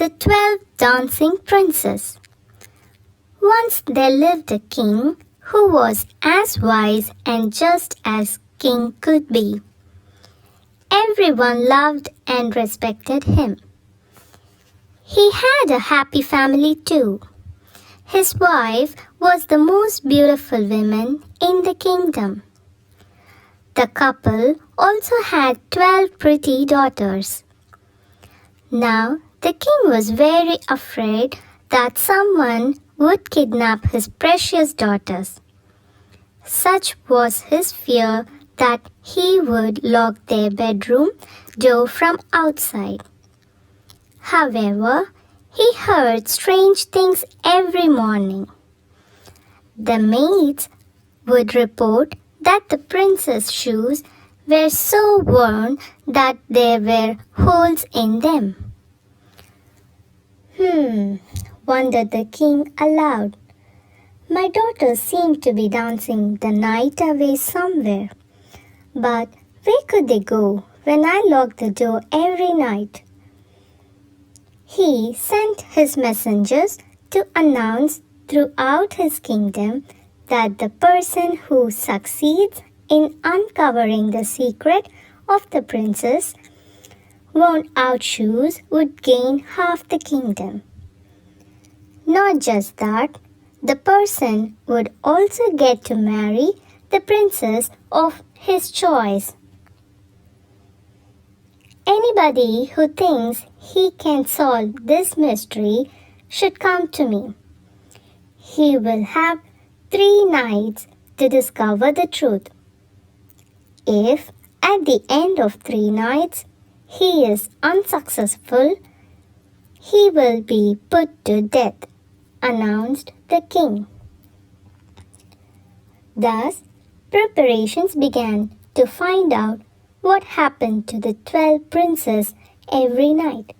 The 12 Dancing Princes. Once there lived a king who was as wise and just as king could be. Everyone loved and respected him. He had a happy family too. His wife was the most beautiful woman in the kingdom. The couple also had 12 pretty daughters. Now the king was very afraid that someone would kidnap his precious daughters. Such was his fear that he would lock their bedroom door from outside. However, he heard strange things every morning. The maids would report that the prince's shoes were so worn that there were holes in them. Wondered the king aloud. My daughters seem to be dancing the night away somewhere. But where could they go when I lock the door every night? He sent his messengers to announce throughout his kingdom that the person who succeeds in uncovering the secret of the princess worn-out shoes would gain half the kingdom. Not just that, the person would also get to marry the princess of his choice. Anybody who thinks he can solve this mystery should come to me. He will have 3 nights to discover the truth. If at the end of 3 nights he is unsuccessful, he will be put to death, announced the king. Thus, preparations began to find out what happened to the 12 princes every night.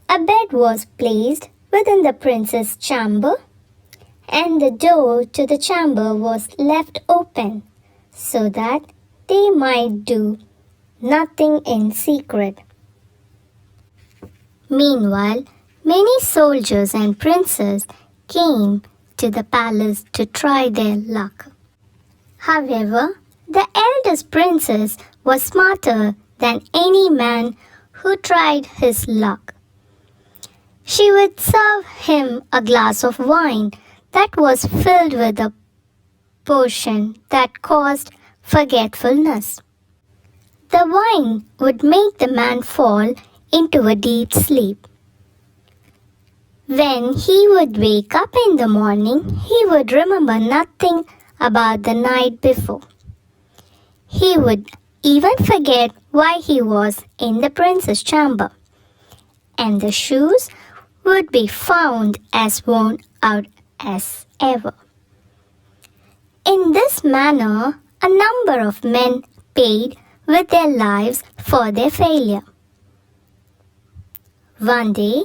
A bed was placed within the prince's chamber, and the door to the chamber was left open so that they might do nothing in secret. Meanwhile, many soldiers and princes came to the palace to try their luck. However, the eldest princess was smarter than any man who tried his luck. She would serve him a glass of wine that was filled with a potion that caused forgetfulness. The wine would make the man fall into a deep sleep. When he would wake up in the morning, he would remember nothing about the night before. He would even forget why he was in the prince's chamber, and the shoes would be found as worn out as ever. In this manner, a number of men paid with their lives for their failure. One day,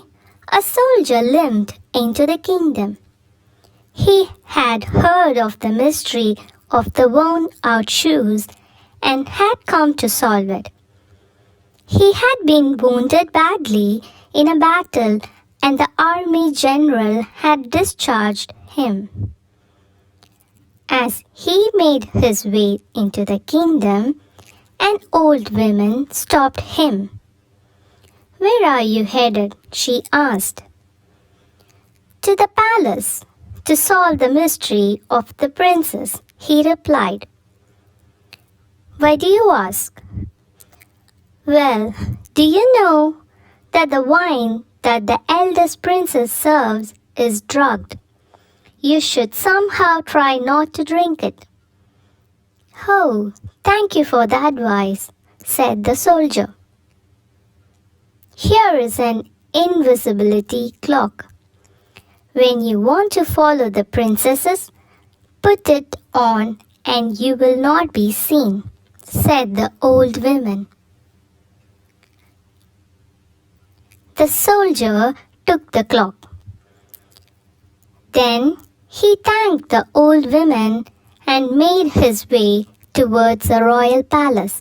a soldier limped into the kingdom. He had heard of the mystery of the worn-out shoes and had come to solve it. He had been wounded badly in a battle, and the army general had discharged him. As he made his way into the kingdom, an old woman stopped him. Where are you headed? She asked. To the palace, to solve the mystery of the princess, he replied. Why do you ask? Well, do you know that the wine that the eldest princess serves is drugged? You should somehow try not to drink it. Oh, thank you for the advice, said the soldier. Here is an invisibility clock. When you want to follow the princesses, put it on and you will not be seen, said the old woman. The soldier took the clock. Then he thanked the old woman and made his way towards the royal palace.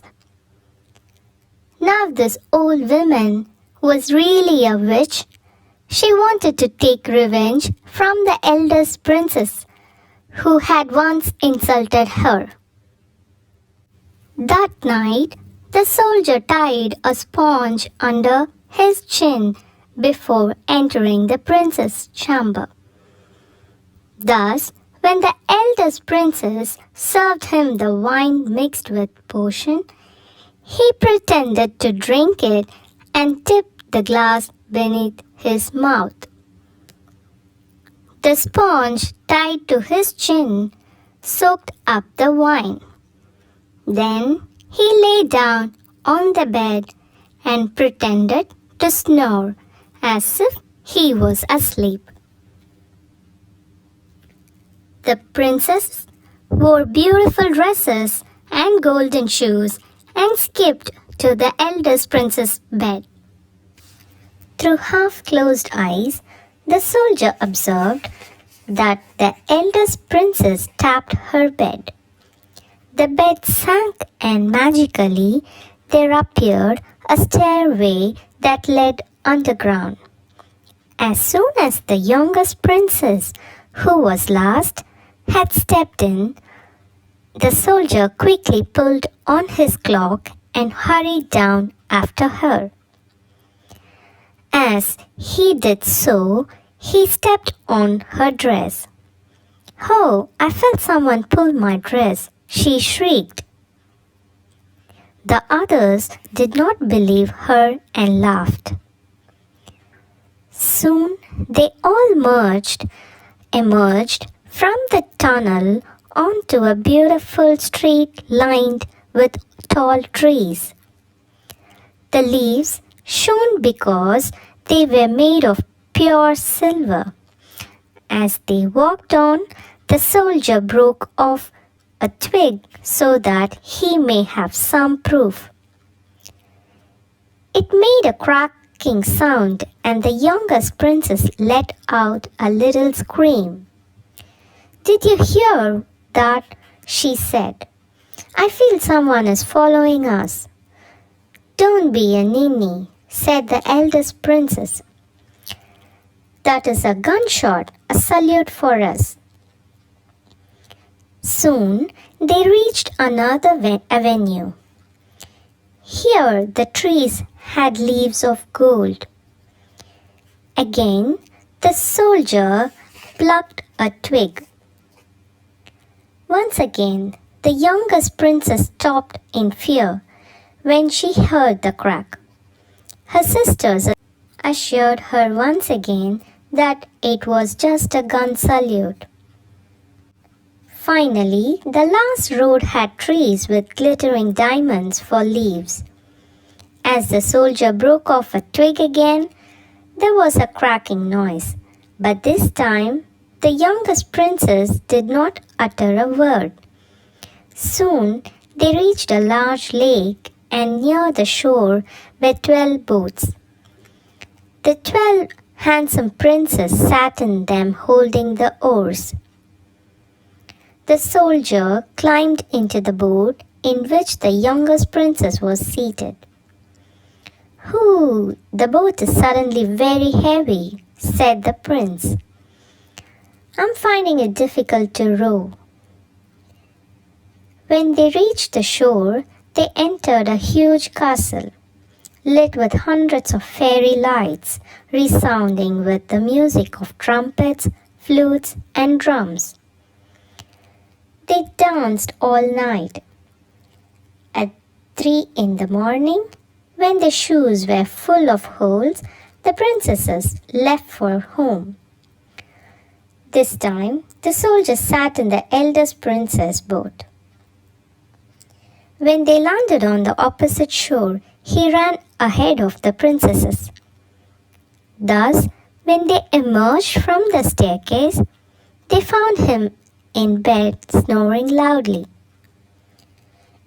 Now this old woman was really a witch. She wanted to take revenge from the eldest princess who had once insulted her. That night, the soldier tied a sponge under his chin before entering the princess' chamber. Thus, when the eldest princess served him the wine mixed with potion, he pretended to drink it and tipped the glass beneath his mouth. The sponge tied to his chin soaked up the wine. Then he lay down on the bed and pretended to snore as if he was asleep. The princess wore beautiful dresses and golden shoes and skipped to the eldest prince's bed. Through half-closed eyes, the soldier observed that the eldest princess tapped her bed. The bed sank and magically there appeared a stairway that led underground. As soon as the youngest princess, who was last, had stepped in, the soldier quickly pulled on his cloak and hurried down after her. As he did so, he stepped on her dress. "Oh, I felt someone pull my dress," she shrieked. The others did not believe her and laughed. Soon they all emerged from the tunnel onto a beautiful street lined with tall trees. The leaves shone because they were made of pure silver. As they walked on, the soldier broke off a twig so that he may have some proof. It made a cracking sound, and the youngest princess let out a little scream. "Did you hear that?" she said. "I feel someone is following us." "Don't be a ninny," said the eldest princess. "That is a gunshot, a salute for us." Soon they reached another avenue. Here the trees had leaves of gold. Again the soldier plucked a twig. Once again the youngest princess stopped in fear when she heard the crack. Her sisters assured her once again that it was just a gun salute. Finally, the last road had trees with glittering diamonds for leaves. As the soldier broke off a twig again, there was a cracking noise, but this time the youngest princess did not utter a word. Soon they reached a large lake, and near the shore were 12 boats. The 12 handsome princes sat in them holding the oars. The soldier climbed into the boat in which the youngest princess was seated. "Ooh, the boat is suddenly very heavy," said the prince. "I'm finding it difficult to row." When they reached the shore, they entered a huge castle, lit with hundreds of fairy lights, resounding with the music of trumpets, flutes, and drums. They danced all night. At 3 in the morning, when the shoes were full of holes, the princesses left for home. This time, the soldier sat in the eldest princess' boat. When they landed on the opposite shore, he ran ahead of the princesses. Thus, when they emerged from the staircase, they found him in bed snoring loudly.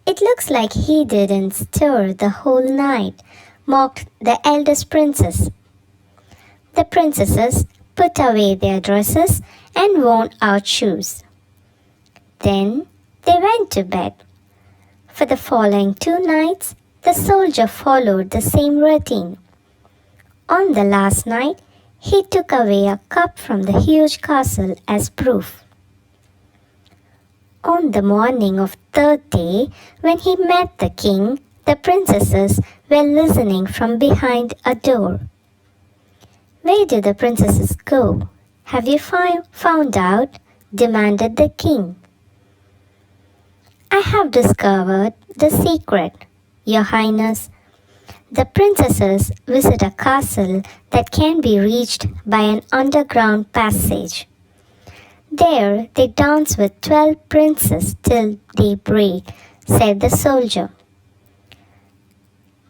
"It looks like he didn't stir the whole night," mocked the eldest princess. The princesses put away their dresses and worn out shoes. Then they went to bed. For the following 2 nights, the soldier followed the same routine. On the last night, he took away a cup from the huge castle as proof. On the morning of third day, when he met the king, the princesses were listening from behind a door. Where do the princesses go? Have you found out? Demanded the king. I have discovered the secret, Your Highness. The princesses visit a castle that can be reached by an underground passage. There they dance with 12 princes till daybreak, said the soldier.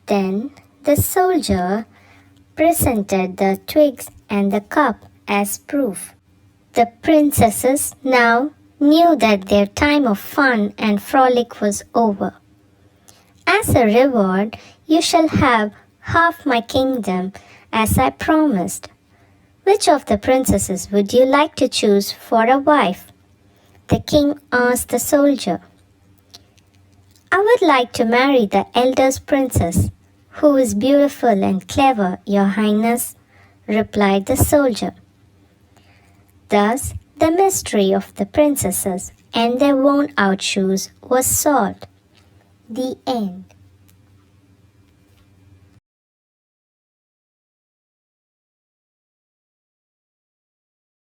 Then the soldier presented the twigs and the cup as proof. The princesses now knew that their time of fun and frolic was over. As a reward, you shall have half my kingdom, as I promised. Which of the princesses would you like to choose for a wife? The king asked the soldier. I would like to marry the eldest princess, who is beautiful and clever, Your Highness, replied the soldier. Thus, the mystery of the princesses and their worn-out shoes was solved. The end.